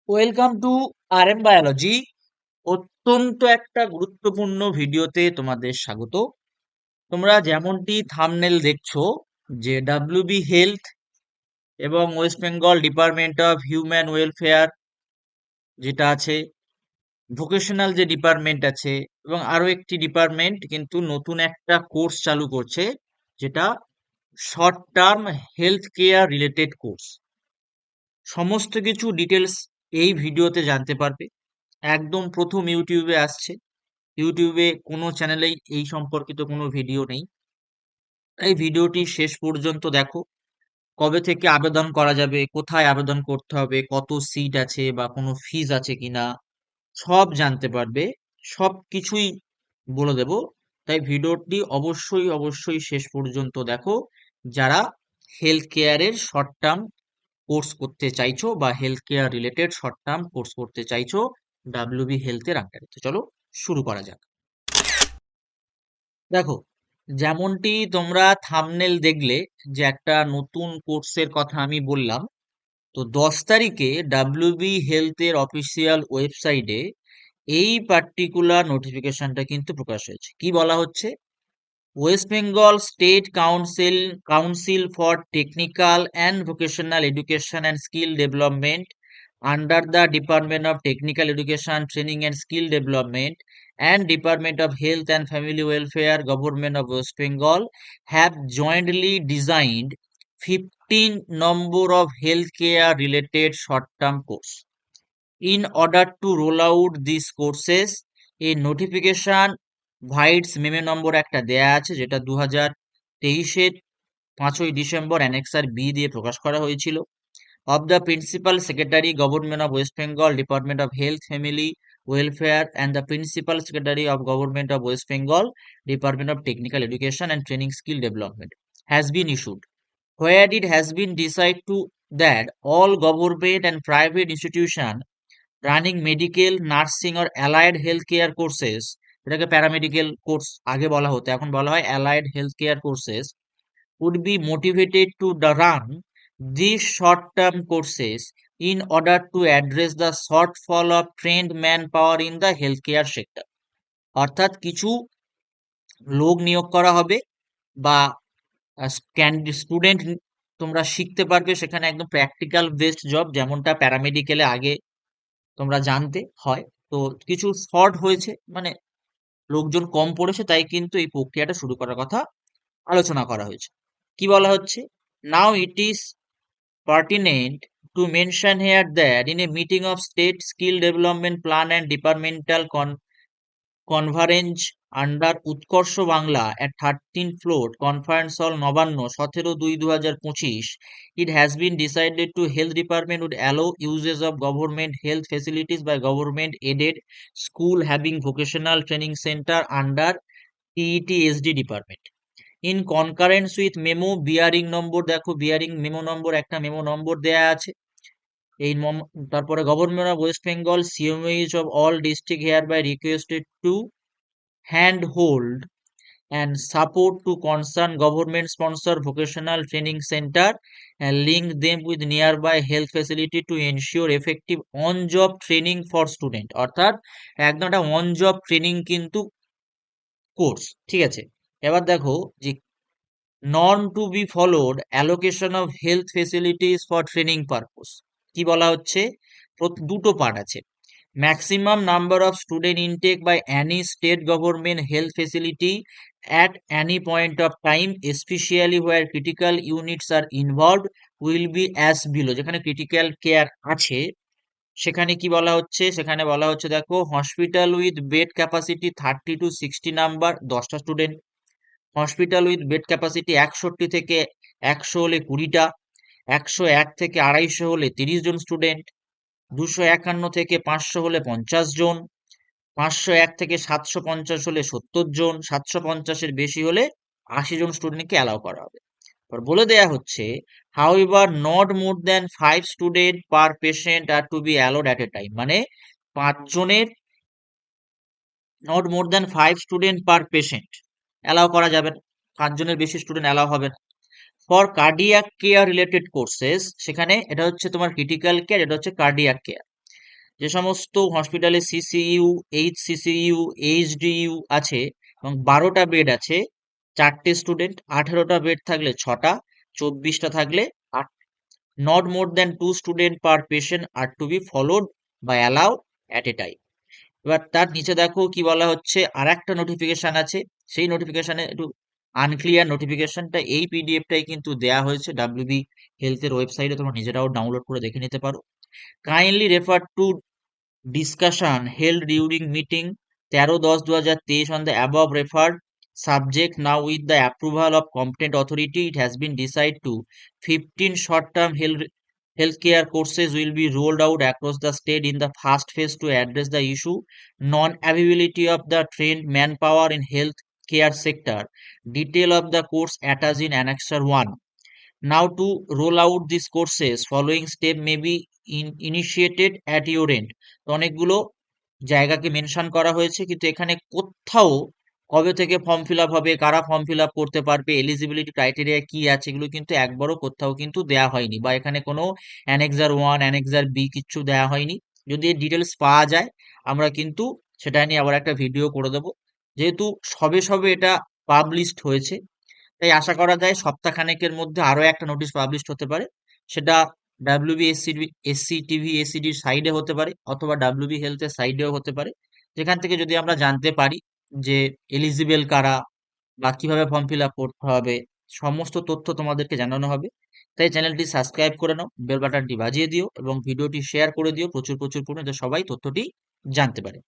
Welcome to RM biology. অত্যন্ত একটা গুরুত্বপূর্ণ ভিডিওতে তোমাদের স্বাগত। তোমরা যেমনটি থাম্বনেল দেখছো যে ডাব্লিউবি হেলথ এবং West Bengal department of human welfare যেটা আছে, ভোকেশনাল যে ডিপার্টমেন্ট আছে এবং আরো একটি ডিপার্টমেন্ট কিন্তু নতুন একটা কোর্স চালু করছে, যেটা short term health care related course. সমস্ত কিছু ডিটেলস এই ভিডিওতে জানতে পারবে। একদম প্রথম ইউটিউবে আসছে, ইউটিউবে কোনো চ্যানেলেই এই সম্পর্কিত কোনো ভিডিও নেই। এই ভিডিওটি শেষ পর্যন্ত দেখো। কবে থেকে আবেদন করা যাবে, কোথায় আবেদন করতে হবে, কত সিট আছে বা কোনো ফিজ আছে কিনা, সব জানতে পারবে। সব কিছুই বলে দেব। তাই ভিডিওটি অবশ্যই অবশ্যই শেষ পর্যন্ত দেখো, যারা হেলথ কেয়ারের শর্ট টার্ম কোর্স করতে চাইছো বা health care related short term course করতে চাইছো ডাব্লিউবি হেলথের আন্ডারে। তো চলো শুরু করা যাক। দেখো, যেমনটি তোমরা থাম্বনেল দেখলে যে একটা নতুন কোর্সের কথা আমি বললাম। তো 10 তারিখে ডাব্লিউবি হেলথের অফিসিয়াল ওয়েবসাইটে এই পার্টিকুলার নোটিফিকেশনটা কিন্তু প্রকাশ হয়েছে। কি বলা হচ্ছে? West Bengal state council for technical and vocational education and skill development under the Department of Technical Education, Training and Skill Development and Department of Health and Family Welfare, Government of West Bengal have jointly designed 15 number of healthcare related short-term course. In order to roll out these courses, a notification ভাইটস memo number একটা দেয়া আছে, যেটা 2023-এর 5ই December annexure B দিয়ে প্রকাশ করা হয়েছিল। of the Principal Secretary, Government of West Bengal, Department of Health, Family Welfare, and the Principal Secretary of Government of West Bengal, Department of Technical Education and Training Skill Development, has been issued, where it has been decided to that all government and private institutions running medical, nursing or allied healthcare courses, এটাকে paramedical course আগে বলা হতো, এখন বলা হয় allied health care courses, would be motivated to run these short-term courses in order to address the shortfall of trained manpower in the healthcare sector. অর্থাৎ কিছু লোক নিয়োগ করা হবে বা স্টুডেন্ট তোমরা শিখতে পারবে সেখানে, একদম প্র্যাকটিক্যাল বেসড জব, যেমনটা প্যারামেডিক্যালে আগে তোমরা জানতে হয়। তো কিছু শর্ট হয়েছে, মানে লোকজন কম পড়েছে, তাই কিন্তু এই প্রক্রিয়াটা শুরু করার কথা আলোচনা করা হয়েছে। কি বলা হচ্ছে? Now it is pertinent to mention here that in a meeting of State Skill Development Plan and Departmental Conference under Utkorsho Bangla at 13th floor Conference Hall Nabanno 17/2/2025, it has been decided to Health Department would allow uses of government health facilities by government aided school having vocational training center under TETSD department. In concurrence with memo bearing number, দেখো bearing memo number, একটা memo number দেয়া আছে। এই তারপরে government of West Bengal CMH of all district here by requested to hand hold and support to concern government sponsor vocational training center and link them with nearby health facility to ensure effective on job training for student। অর্থাৎ একদম একটা on job training কিন্তু course, ঠিক আছে। এবার দেখো যে norm to be followed allocation of health facilities for training purpose. কি বলা হচ্ছে? দুটো পার্ট আছে। Maximum number of student intake by any state government health facility at any point of time, specially where critical units are involved will be as below. যেখানে critical care আছে সেখানে কি বলা হচ্ছে? সেখানে বলা হচ্ছে, দেখো, hospital with bed capacity 30 to 60 number 10টা student, hospital with bed capacity 61 থেকে 100 হলে 20টা, 101 থেকে 250 হলে 30 জন স্টুডেন্ট, 251 থেকে 500 হলে 50 জন, 501 থেকে 750 হলে 70 জন, 750-এর বেশি হলে 80 জন স্টুডেন্টকে অ্যালাউ করা হবে। এবার বলে দেয়া হচ্ছে, however not more than 5 student per patient are to be allowed at a time. মানে 5 জনের, not more than 5 student per patient allow করা যাবে না, 5 জনের বেশি স্টুডেন্ট অ্যালাউ হবে না। For cardiac care related courses, সেখানে এটা হচ্ছে তোমার ক্রিটিক্যাল কেয়ার, এটা হচ্ছে কার্ডিয়াক কেয়ার। যে সমস্ত হসপিটালে সিসিইউ, এইচসিসিইউ, এইচডিইউ আছে এবং 12টা বেড আছে, 4টে স্টুডেন্ট, 18টা বেড থাকলে 6টা, 24টা থাকলে 8। Not more than 2 student per patient are to be followed বা অ্যালাউ অ্যাট এ টাইম। এবার তার নিচে দেখো কি বলা হচ্ছে, আর একটা নোটিফিকেশন আছে, সেই নোটিফিকেশনে একটু আনক্লিয়ার নোটিফিকেশনটা, এই পিডিএফটাই কিন্তু দেয়া হয়েছে ডাব্লিউবি হেলথের ওয়েবসাইটে, তোমরা নিজেরাও ডাউনলোড করে দেখে নিতে পারো। Kindly refer to discussion held during meeting 13/10/2023 on the above referred subject. Now with the approval of competent authority, it has been decided to 15 short-term healthcare courses will be rolled out across the state in the first phase to address the issue non-availability of the trained manpower in healthcare sector. Detail of the course attached in Annexure 1. Now to roll out these courses, following step may be initiated at your end. তো অনেকগুলো জায়গাকে mention করা হয়েছে, কিন্তু এখানে কোথাও কবে থেকে ফর্ম ফিল আপ হবে, কারা ফর্ম ফিল আপ করতে পারবে, এলিজিবিলিটি ক্রাইটেরিয়া কি আছে, এগুলো কিন্তু একবারও কোথাও কিন্তু দেয়া হয়নি, বা এখানে কোনো অ্যানেক্সার 1 অ্যানেক্সার বি কিচ্ছু দেয়া হয়নি। যদি এর ডিটেলস পাওয়া যায় আমরা কিন্তু সেটা নিয়ে আবার একটা ভিডিও করে দেবো। যেহেতু সবে সবে এটা পাবলিশড হয়েছে, তাই আশা করা যায় সপ্তাহখানেকের মধ্যে আরো একটা নোটিশ পাবলিশ হতে পারে। সেটা এসসি টিভি এসিডির সাইডে হতে পারে, অথবা ডাব্লিউবি হেলথের সাইডেও হতে পারে, যেখান থেকে যদি আমরা জানতে পারি যে এলিজিবল কারা বা কিভাবে ফর্ম ফিল আপ করতে হবে, সমস্ত তথ্য তোমাদেরকে জানানো হবে। তাই চ্যানেলটি সাবস্ক্রাইব করে নাও, বেল বাটনটি বাজিয়ে দিও এবং ভিডিওটি শেয়ার করে দিও প্রচুর প্রচুর পরিমাণে, যাতে সবাই তথ্যটি জানতে পারে।